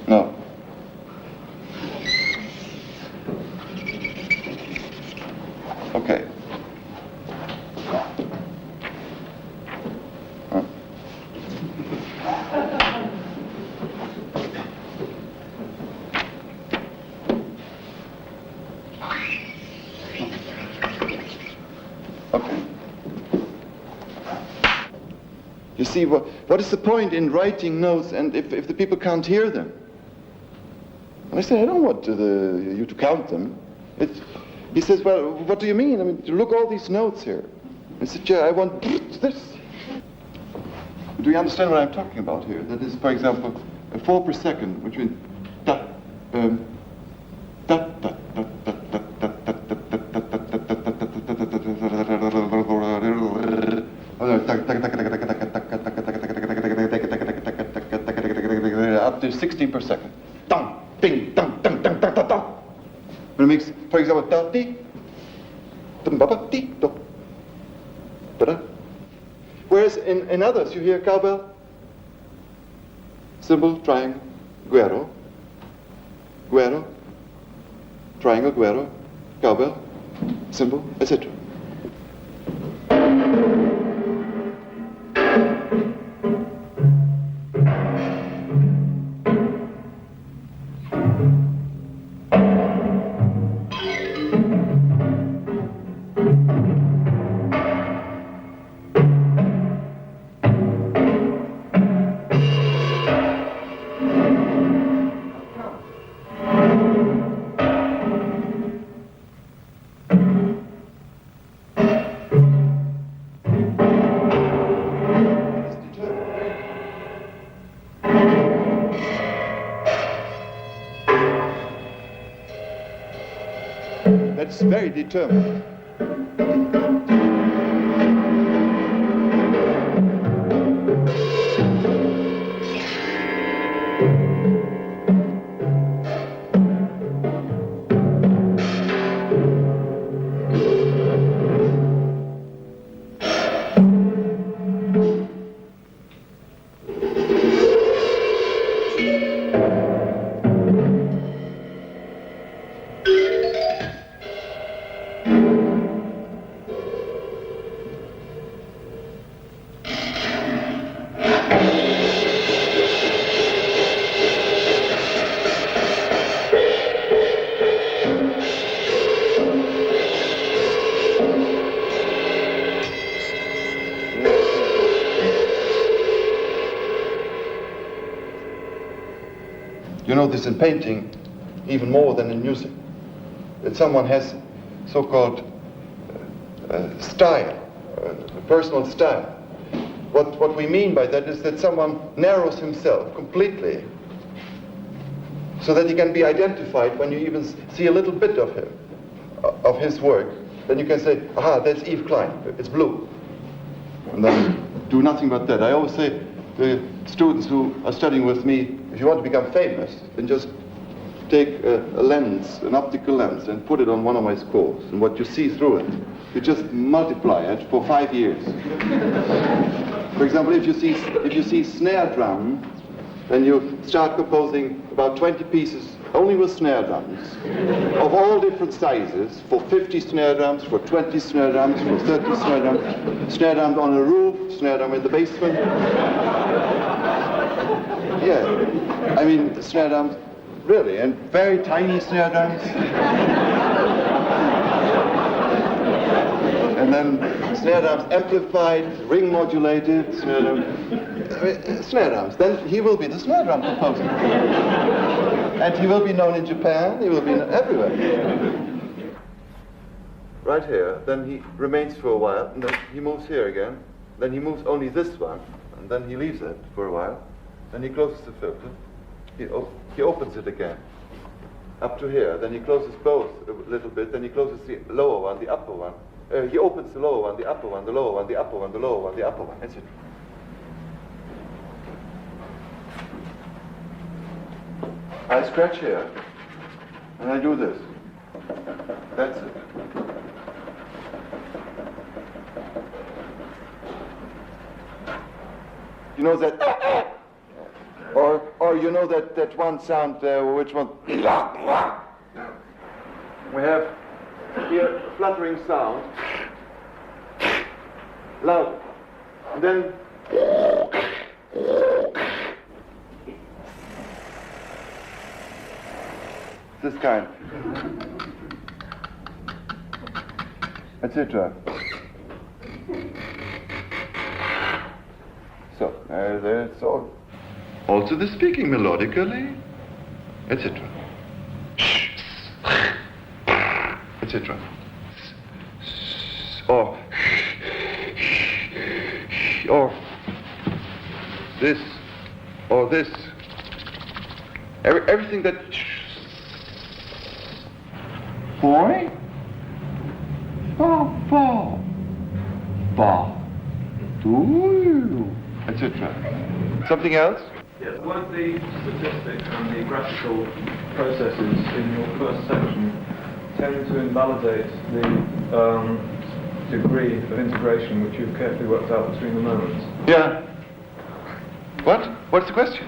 No. Okay. Huh? Okay. You see, what is the point in writing notes and if the people can't hear them? And I say, I don't want you to count them. He says, well, what do you mean? I mean, look all these notes here. I said, yeah, I want this. Do you understand what I'm talking about here? That is, for example, a 4 per second, which means da, da, da, da, da, da, da, da, up to 16 per second. Dum, ding, dum, dum, dum, dum, dum, dum. When it makes, for example, da, di, dum, ba, ba, di, do, da, da. Whereas in others, you hear cowbell, symbol, triangle, guero, guero, triangle, guero, cowbell, symbol, etc. That's very determined. You know this in painting even more than in music. That someone has so-called style, personal style. What we mean by that is that someone narrows himself completely so that he can be identified when you even see a little bit of him, of his work. Then you can say, aha, that's Yves Klein, it's blue. And then do nothing but that. I always say to students who are studying with me, if you want to become famous, then just take a lens, an optical lens, and put it on one of my scores. And what you see through it, you just multiply it for 5 years. For example, if you see snare drum, then you start composing about 20 pieces only with snare drums, of all different sizes, for 50 snare drums, for 20 snare drums, for 30 snare drums on a roof, snare drum in the basement. Yeah, I mean, snare drums, really, and very tiny snare drums. And then snare drums amplified, ring modulated, snare drums. Then he will be the snare drum composer. And he will be known in Japan, he will be known everywhere. Right here, then he remains for a while, and then he moves here again, then he moves only this one, and then he leaves it for a while, then he closes the filter, he opens it again, up to here, then he closes both a little bit, then he closes the lower one, the upper one, he opens the lower one, the upper one, the lower one, the upper one, the lower one, the upper one, etc. I scratch here, and I do this. That's it. You know that, or Or you know that one sound, which one? We have here a fluttering sound, loud, and then this kind, etc. So, that's all. Also the speaking melodically, etc. etc. Or this, or this. Everything that boy, fa, ba, do, etc. Something else? Yes, weren't the statistics and the graphical processes in your first section tend to invalidate the degree of integration which you've carefully worked out between the moments? Yeah. What? What's the question?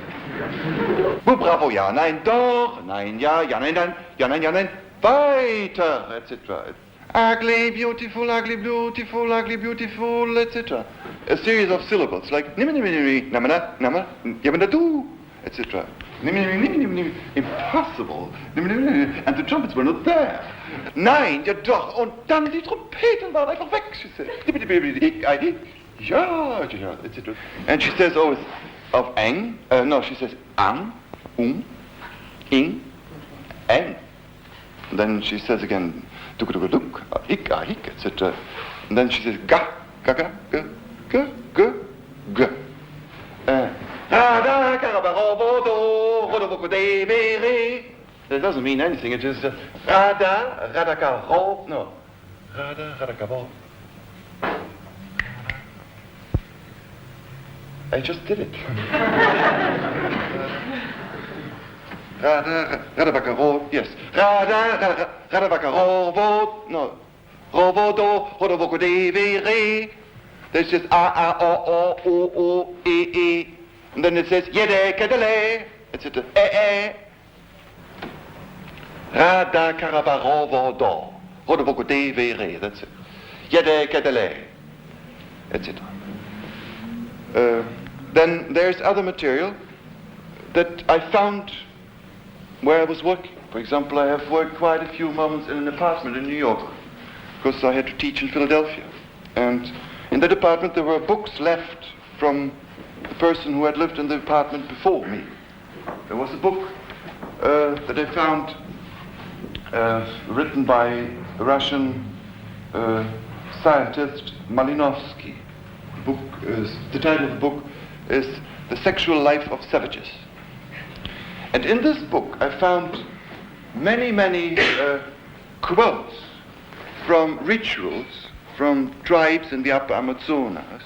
Oh, bravo, ja, nein, doch, nein, ja, ja, nein, nein, ja, nein, weiter, etc. Ugly, beautiful, etc. A series of syllables like namana, nama, yamanadu, etc. Impossible. And the trumpets were not there. Nein, ja doch. Und dann die Trompeten waren einfach weg. She said, ja, etc. And she says always of eng. No, she says ang, ing, eng. And then she says again, duk, ik, etc. And then she says ga, ga, g. That doesn't mean anything. It is rada, radakaro, no. Rada, radakaro. I just did it. Rada, radabakaro, yes. Rada, radabakaro, no. Robodo, rodobokudevere. There's just o, e. And then it says yede, kedele, etc. Rada, karabarovodo, rodobokudevere. That's it. Yede, kedele, etc. Then there's other material that I found where I was working. For example, I have worked quite a few moments in an apartment in New York because I had to teach in Philadelphia. And in that apartment there were books left from the person who had lived in the apartment before me. There was a book that I found written by a Russian scientist, Malinovsky. The title of the book is The Sexual Life of Savages. And in this book I found many quotes from rituals from tribes in the upper Amazonas,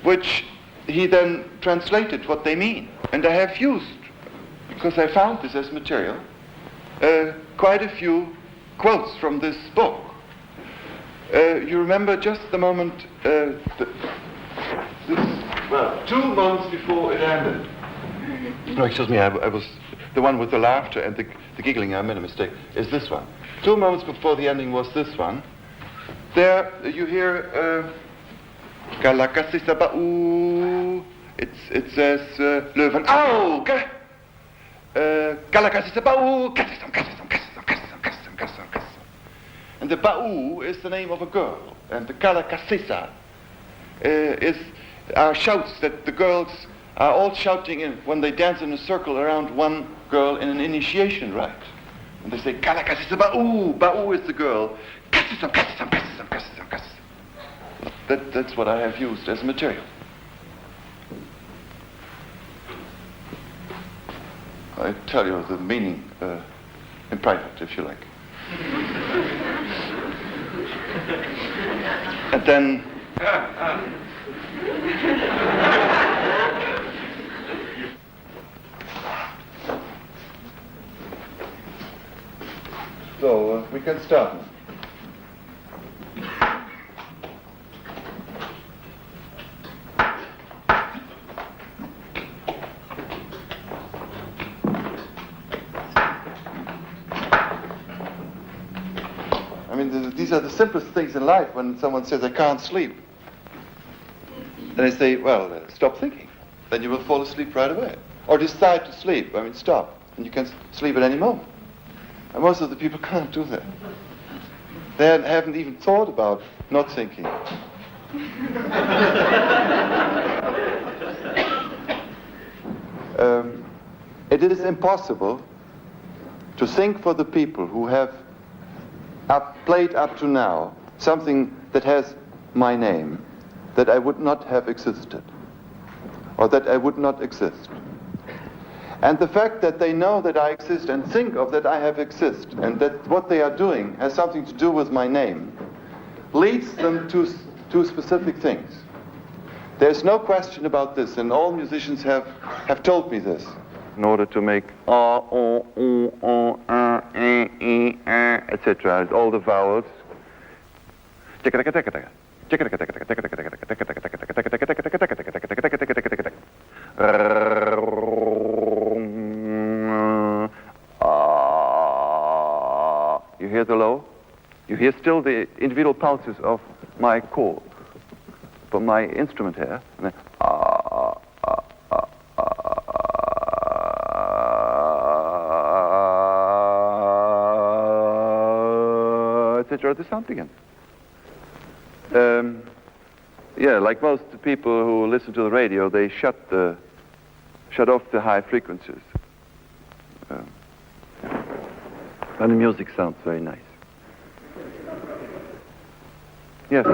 which he then translated what they mean. And I have used, because I found this as material, quite a few quotes from this book. You remember just the moment, 2 months before it ended. No, excuse me, I was the one with the laughter and the giggling. I made a mistake. Is this one? 2 moments before the ending was this one. There you hear Galakasisabau. It says Löwen Auge. Galakasisabau. And the Ba'u is the name of a girl, and the Galakasisa are shouts that the girls are all shouting when they dance in a circle around one girl in an initiation rite. And they say, Galakasisa Ba'u, Ba'u is the girl. Kasisam. That's what I have used as material. I tell you the meaning in private, if you like. And then so we can start. These are the simplest things in life. When someone says, I can't sleep, then I say, well, stop thinking. Then you will fall asleep right away. Or decide to sleep. I mean, stop. And you can sleep at any moment. And most of the people can't do that. They haven't even thought about not thinking. It is impossible to think for the people who have played up to now something that has my name, that I would not have existed, or that I would not exist. And the fact that they know that I exist and think of that I have exist, and that what they are doing has something to do with my name, leads them to specific things. There's no question about this, and all musicians have told me this. In order to make etc., all the vowels. You hear the low? You hear still the individual pulses of my chord from my instrument here. And then, etc. The sound begins. Yeah, like most people who listen to the radio, they shut off the high frequencies. And the music sounds very nice. Yes.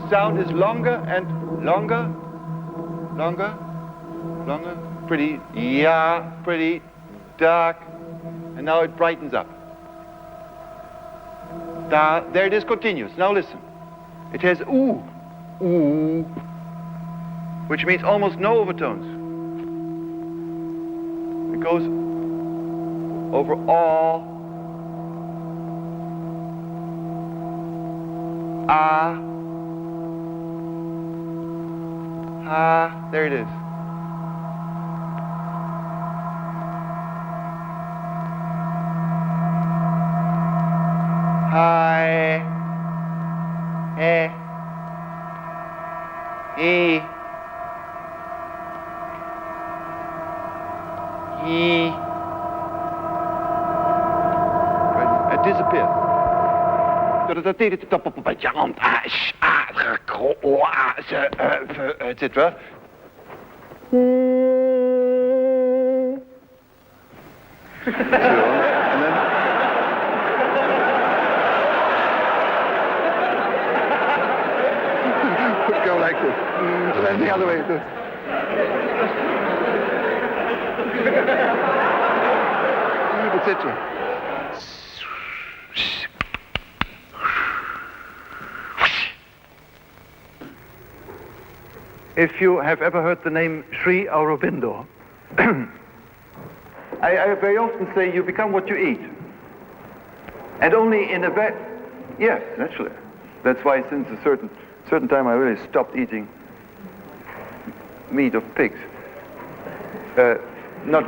Sound is longer and longer, pretty dark, and now it brightens up. There it is, continuous. Now listen. It has ooh, which means almost no overtones. It goes over all, there it is. Hi, E, it disappeared. Etc. And then would go like this. And then the other way. Etc. If you have ever heard the name Sri Aurobindo, I very often say you become what you eat. And only in a yes, naturally. That's why since a certain time I really stopped eating meat of pigs. Not.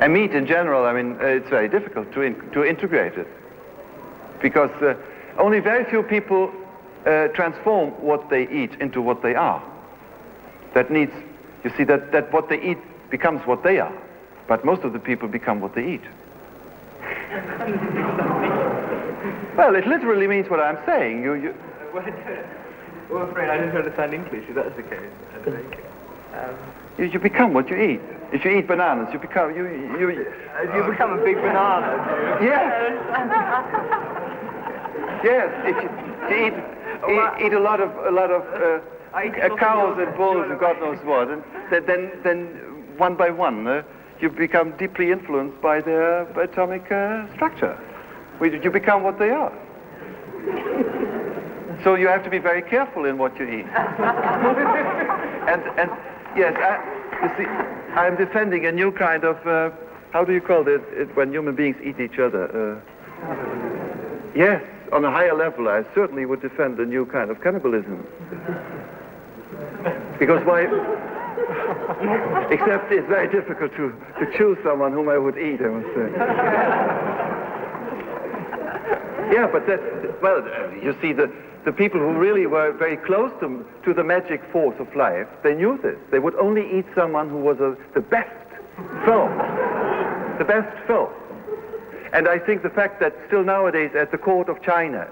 And meat in general, I mean, it's very difficult to integrate it, because only very few people transform what they eat into what they are. That needs, you see, that what they eat becomes what they are, but most of the people become what they eat. Well, it literally means what I'm saying. Well, I'm afraid I don't understand English, if that's the case. I think. You become what you eat. If you eat bananas, you become you become a big banana. Yes. Yes. If you eat a lot of cows and bulls and God knows what, and then one by one you become deeply influenced by their atomic structure. You become what they are. So you have to be very careful in what you eat. and yes, you see, I'm defending a new kind of, how do you call it when human beings eat each other? Yes, on a higher level, I certainly would defend a new kind of cannibalism. Because why? Except it's very difficult to choose someone whom I would eat, I must say. Yeah, but well, you see, the people who really were very close to the magic force of life, they knew this. They would only eat someone who was the best foe. The best foe. And I think the fact that still nowadays at the court of China,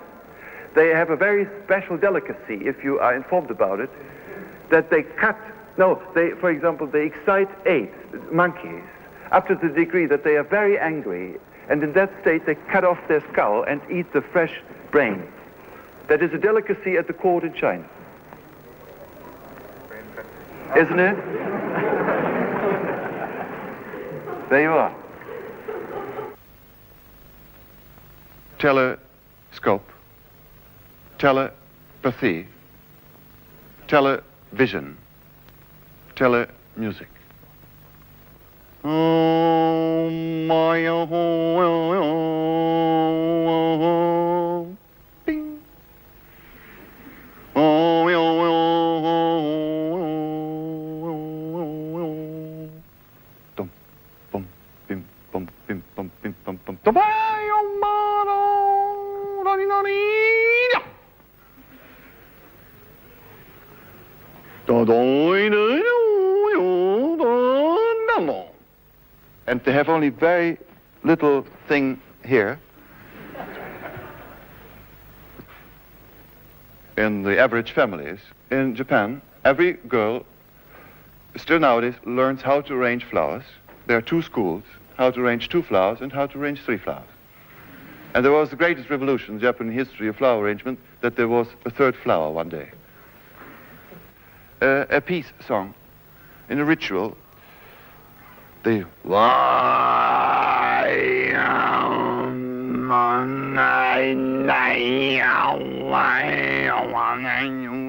they have a very special delicacy, if you are informed about it, that for example, they excite apes, monkeys, up to the degree that they are very angry, and in that state they cut off their skull and eat the fresh brain. That is a delicacy at the court in China. Isn't it? There you are. Telescope, telepathy, television, telemusic. Oh, my, bing. Oh, dum, bum, bim, bum, bim, bum, bim, bum, bum, dum, and they have only very little thing here. In the average families in Japan, every girl still nowadays learns how to arrange flowers. There are 2 schools, how to arrange 2 flowers and how to arrange 3 flowers. And there was the greatest revolution in Japanese history of flower arrangement, that there was a 3rd flower one day. A peace song. In a ritual, they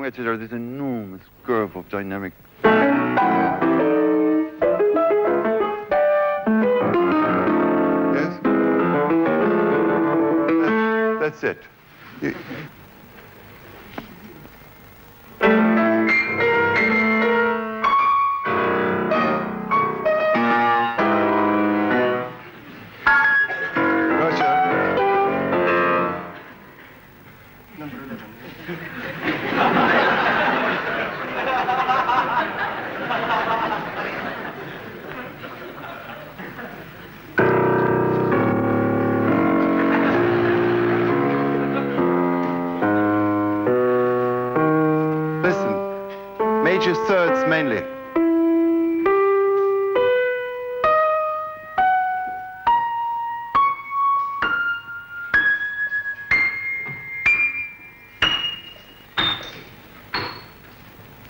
etc. This enormous curve of dynamic. Yes? That's it. Major thirds mainly.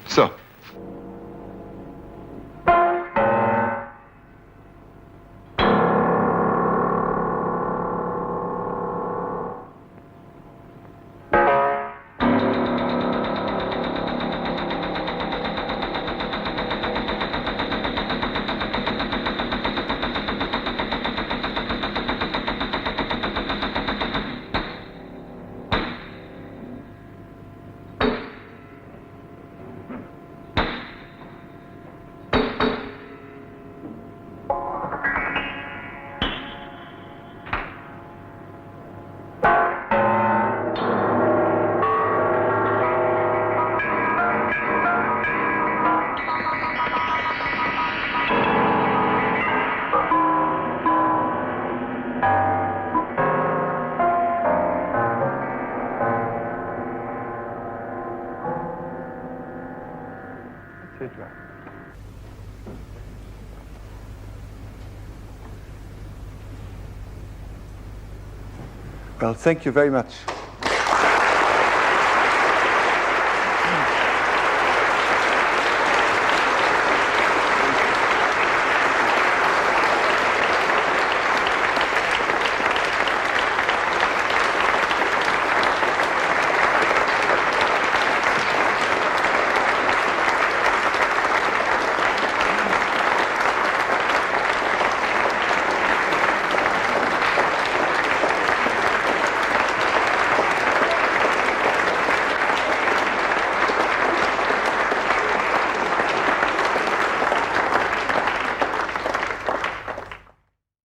So. Well, thank you very much.